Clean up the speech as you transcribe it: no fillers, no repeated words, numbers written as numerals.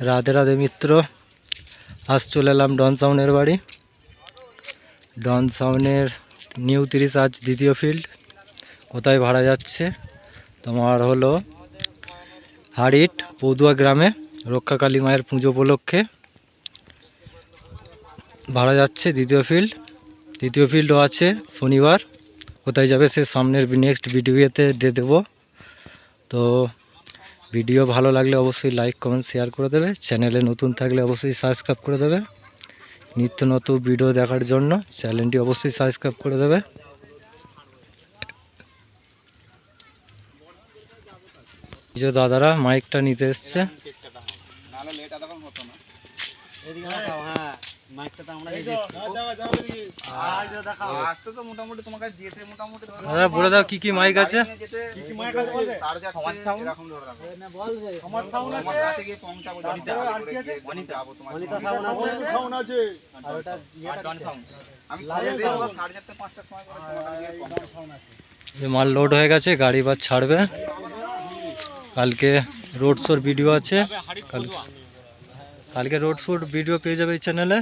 রাধে রাধে মিত্র, আজ চলে এলাম ডন সাউনের বাড়ি। ডন সাউনের নিউ 30 আজ দ্বিতীয় ফিল্ড। কোথায় ভাড়া যাচ্ছে তোমার হলো হাড়িট পৌদুয়া গ্রামে রক্ষাকালী মায়ের পুজো উপলক্ষে ভাড়া যাচ্ছে দ্বিতীয় ফিল্ড। তৃতীয় ফিল্ডও আছে শনিবার। কোথায় যাবে সে সামনের নেক্সট ভিডিওতে দিয়ে দেবো। তো ভিডিও ভালো লাগলে অবশ্যই লাইক কমেন্ট শেয়ার করে দেবে। চ্যানেলে নতুন থাকলে অবশ্যই সাবস্ক্রাইব করে দেবে। নিত্য নতুন ভিডিও দেখার জন্য চ্যানেলটি অবশ্যই সাবস্ক্রাইব করে দেবে। যে দাদারা মাইকটা নিতে এসছে, দাদা বলে দাও কি কি মাইক আছে। মাল লোড হয়ে গেছে, গাড়ি বাস ছাড়বে। কালকে রোড শোর ভিডিও আছে, কালকে রোড শোর ভিডিও পেয়ে যাবে এই চ্যানেলে।